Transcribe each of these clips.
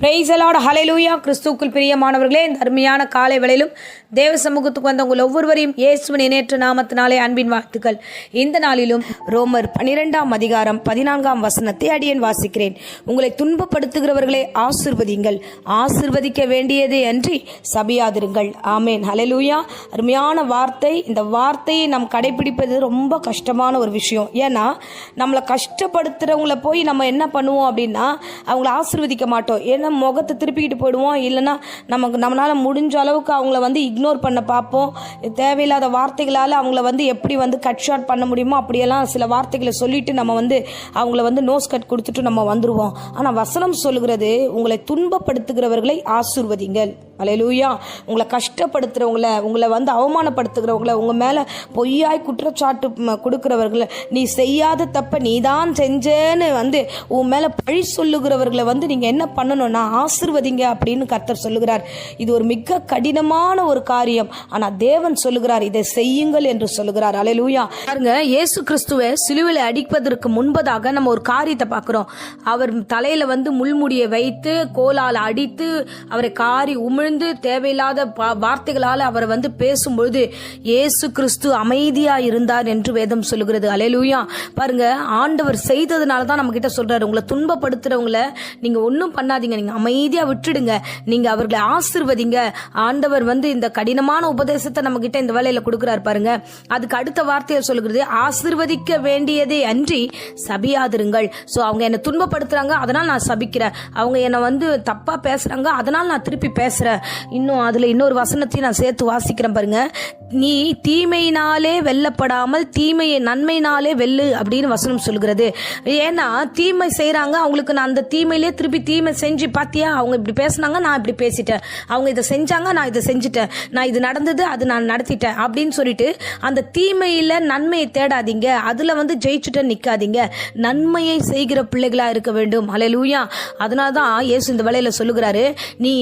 Price the Lord, ஹல்லேலூயா. கிறிஸ்துவுக்குள் பிரியமானவர்களே, இந்த அருமையான காலை வேளையிலும் தேவ சமூகத்துக்கு வந்த உங்கள் ஒவ்வொருவரையும் இயேசுவின் இணையற்ற நாமத்தினாலே அன்பின் வாழ்த்துக்கள். இந்த நாளிலும் ரோமர் 12ஆம் அதிகாரம் 14ஆம் வசனத்தை அடியேன் வாசிக்கிறேன். உங்களை துன்பப்படுத்துகிறவர்களை ஆசீர்வதிங்கள், ஆசீர்வதிக்க வேண்டியதே அன்றி சபியாதிருங்கள். ஆமேன், ஹல்லேலூயா. அருமையான வார்த்தை. இந்த வார்த்தையை நாம் கடைபிடிப்பது ரொம்ப கஷ்டமான ஒரு விஷயம். ஏன்னா நம்மளை கஷ்டப்படுத்துகிறவங்கள போய் நம்ம என்ன பண்ணுவோம் அப்படின்னா அவங்கள ஆசீர்வதிக்க மாட்டோம். ஏன்னா முகத்தை திருப்பிக்கிட்டு போயிடுவோம். இல்லைன்னா நம்மளால முடிஞ்ச அளவுக்கு அவங்கள இக்னோர் பண்ண பார்ப்போம். தேவையில்லாத வார்த்தைகளால் அவங்கள எப்படி கட் ஷாட் பண்ண முடியுமோ அப்படியெல்லாம் சில வார்த்தைகளை சொல்லிட்டு நம்ம அவங்கள நோஸ் கட் கொடுத்துட்டு நம்ம வந்துடுவோம். ஆனால் வசனம் சொல்லுகிறது, உங்களை துன்பப்படுத்துகிறவர்களை ஆசீர்வதிங்கள். அல்லேலூயா. உங்களை கஷ்டப்படுத்துகிறவங்கள, உங்களை அவமானப்படுத்துகிறவங்கள, உங்கள் மேலே பொய்யாய் குற்றச்சாட்டு கொடுக்குறவர்களை, நீ செய்யாத தப்ப நீதான் செஞ்சேன்னு உன் மேலே பழி சொல்லுகிறவர்களை நீங்கள் என்ன பண்ணணும்னா ஆசீர்வதிங்க அப்படின்னு கர்த்தர் சொல்லுகிறார். இது ஒரு மிக கடினமான ஒரு காரியம். ஆனால் தேவன் சொல்லுகிறார், இதை செய்யுங்கள் என்று சொல்லுகிறார். அல்லேலூயா. பாருங்க, இயேசு கிறிஸ்துவை சிலுவையில் அடிப்பதற்கு முன்பதாக நம்ம ஒரு காரியத்தை பார்க்கிறோம். அவர் தலையில முள்முடியை வைத்து கோலால் அடித்து அவரை காரி உமிழ்ந்து தேவையில்லாத வார்த்தைகளால் அவர் பேசும்பொழுது இயேசு கிறிஸ்து அமைதியா இருந்தார் என்று வேதம் சொல்லுகிறது. அல்லேலூயா. பாருங்க, ஆண்டவர் செய்ததுனால தான் நம்ம கிட்ட சொல்றாரு, உங்களை துன்பப்படுத்துறவங்கள நீங்க ஒன்னும் பண்ணாதீங்க, நீங்க அமைதியா விட்டுடுங்க, நீங்க அவர்களை ஆசீர்வதிங்க. ஆண்டவர் இந்த கடினமான உபதேசத்தை நம்ம கிட்ட இந்த வேலையில கொடுக்கிறார். பாருங்க, அதுக்கு அடுத்த வார்த்தையை சொல்லுகிறது, ஆசீர்வதிக்க வேண்டியதே அன்றி சபியாதிருங்கள். சோ அவங்க என்ன துன்பப்படுத்துறாங்க, அதனால நான் சபிக்கிறேன். அவங்க என்ன தப்பா பேசுறாங்க, அதனால நான் திருப்பி பேசுறேன். இன்னும் அதுல இன்னொரு வசனத்தையும் நான் சேர்த்து வாசிக்கிறேன். பாருங்க, நீ தீமையினாலே வெல்லப்படாமல் தீமையை நன்மையினாலே வெல்லு அப்படின்னு வசனம் சொல்கிறது. ஏன்னா தீமை செய்யறாங்க, அவங்களுக்கு நான் அந்த தீமையிலே திருப்பி தீமை செஞ்சு பாத்தியா, அவங்க இப்படி பேசினாங்க, நான் இப்படி பேசிட்டேன், அவங்க இதை செஞ்சாங்க, நான் இதை செஞ்சுட்டேன், நான் இது நடந்தது, அது நான் நடத்திட்டேன் அப்படின்னு சொல்லிட்டு அந்த தீமையில நன்மையை தேடாதீங்க, அதுல ஜெயிச்சுட்டு நிக்காதீங்க, நன்மையை செய்கிற பிள்ளைகளா இருக்க வேண்டும். அல்லேலூயா. அதனாலதான் இயேசு இந்த வேளையில சொல்லுகிறாரு, நீ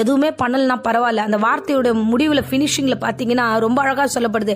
எதுவுமே பண்ணலன்னா பரவாயில்ல. அந்த வார்த்தையோட முடிவுல பினிஷிங்ல பாத்தீங்கன்னா ரொம்ப அழகா சொல்லப்படுது,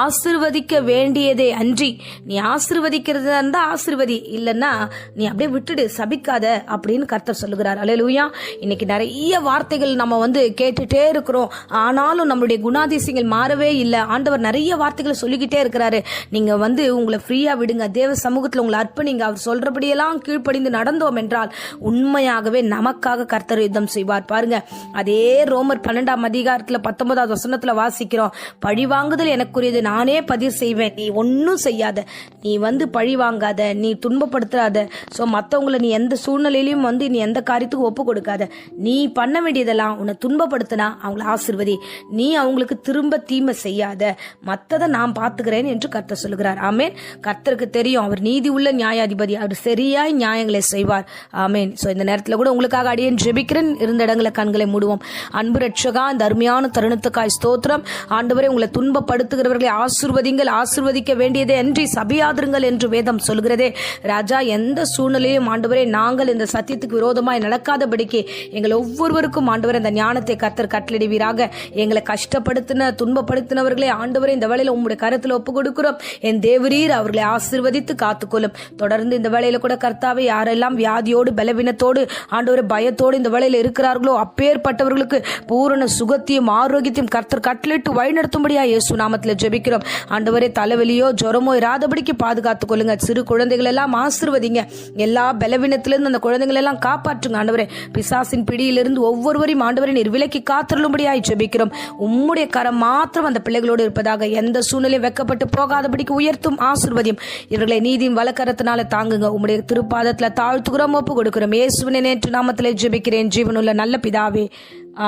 ஆசீர்வதிக்க வேண்டியதே அன்றி. நீ ஆசீர்வதிக்கிறது இருந்தா ஆசீர்வதி, இல்லன்னா நீ அப்படியே விட்டுடு, சபிக்காத அப்படின்னு கர்த்தர் சொல்லுகிறார். அல்லேலூயா. இன்னைக்கு நிறைய வார்த்தைகள் நம்ம கேட்டுட்டே இருக்கிறோம், ஆனாலும் நம்மளுடைய குணாதிசயங்கள் மாறவே இல்லை. ஆண்டவர் நிறைய வார்த்தைகளை சொல்லிக்கிட்டே இருக்கிறாரு. நீங்க உங்களை ஃப்ரீயா விடுங்க, தேவ சமூகத்தில் உங்களை அர்ப்பணிங்க. அவர் சொல்றபடியெல்லாம் கீழ்ப்படிந்து நடந்தோம் என்றால் உண்மையாகவே நமக்காக கர்த்தர் யுத்தம் செய்வார். பாருங்க, அதே ரோமர் 12ஆம் அதிகாரத்துல 19ஆவது வசனத்துல வாசிக்கிறோம், பழி வாங்குதல் எனக்குரியது, நானே பதிவு செய்வேன், நீ ஒன்னும் செய்யாத, நீ பழி வாங்காத, நீ துன்பப்படுத்தாத. சோ மத்தவங்களை நீ எந்த சூழ்நிலையிலும் நீ எந்த காரியத்துக்கு ஒப்பு கொடுக்காத. நீ பண்ண வேண்டியதெல்லாம், உன்னை துன்பப்படுத்தினா அவங்களை ஆசீர்வதி, நீ அவங்களுக்கு திரும்ப தீமை செய்யாத, மத்ததை நான் பாத்துக்கிறேன் என்று கர்த்தர் சொல்லுகிறார். ஆமேன். கர்த்தருக்கு தெரியும், அவர் நீதி உள்ள நியாயாதிபதி, அவர் சரியாய் நியாயங்களை செய்வார். ஆமேன். சோ இந்த நேரத்துல கூட உங்களுக்காக அடியேன் ஜெபிக்கிறேன். இருந்த இடங்களை கண்களை மூடுவோம். அன்பு ரட்சகா, இந்த அருமையான தருணத்துக்காய் ஸ்தோத்திரம். ஆண்டவரே, உங்களை துன்பப்படுத்துகிறவர்களை ஆசீர்வதிங்கள், ஆசீர்வதிக்க வேண்டியதே அன்றி சபியாதிருங்கள் என்று வேதம் சொல்கிறதே. ராஜா, எந்த சூழ்நிலையும் ஆண்டவரே நாங்கள் இந்த சத்தியத்துக்கு விரோதமாய் நடக்காதபடிக்கு எங்கள் ஒவ்வொருவருக்கும் ஆண்டவரே இந்த ஞானத்தை கர்த்தர் கட்டளிடுவீராக. எங்களை கஷ்டப்படுத்தின துன்பப்படுத்தினவர்களே ஆண்டவரே இந்த வேளையில உங்களுடைய கருத்துல ஒப்பு கொடுக்கிறோம். என் தேவரீர் அவர்களை ஆசீர்வதித்து காத்துக்கொள்ளும். தொடர்ந்து இந்த வேளையில கூட கர்த்தாவே, யாரெல்லாம் வியாதியோடு பலவீனத்தோடு ஆண்டவரே பயத்தோடு இந்த வேளையில இருக்கிறார்களோ அப்பேற்பட்டவர்களுக்கு பூரண சுகத்தையும் ஆரோக்கியத்தையும் கர்த்தர் கட்டளிட்டு வழிநடத்தும்படியா இயேசு நாமத்துல ஜெபிக்கிறோம். ஆண்டவரே, தலைவலியோ ஜுரமோ இராதபடிக்கு பாதுகாத்துக் கொள்ளுங்க. சிறு குழந்தைகள் எல்லாம் ஆசீர்வதிங்க. எல்லா பலவீனத்திலிருந்து அந்த குழந்தைகள் எல்லாம் காப்பாற்றுங்க. ஆண்டவரே, பிசாசின் பிடியிலிருந்து ஒவ்வொருவரையும் ஆண்டவரே நீர் விலக்கி காத்துள்ளும்படியாய் ஜெபிக்கிறோம். உம்முடைய கரம் மாத்திரம் அந்த பிள்ளைகளோடு இருப்பதாக, எந்த சூழ்நிலை வெக்கப்பட்டு போகாதபடிக்கு உயர்த்தும் ஆசீர்வதியும். இவர்களை நீதியின் வலக்கரத்தினால தாங்குங்க. உம்முடைய திருப்பாதத்துல தாழ்த்துகிறோம், ஒப்பு கொடுக்கிறோம். இயேசுவின் நேற்று நாமத்திலே ஜெபிக்கிறேன், ஜீவனுள்ள நல்ல பிதாவே.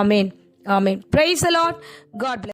ஆமேன். ஆமேன். Praise the lord. God plus.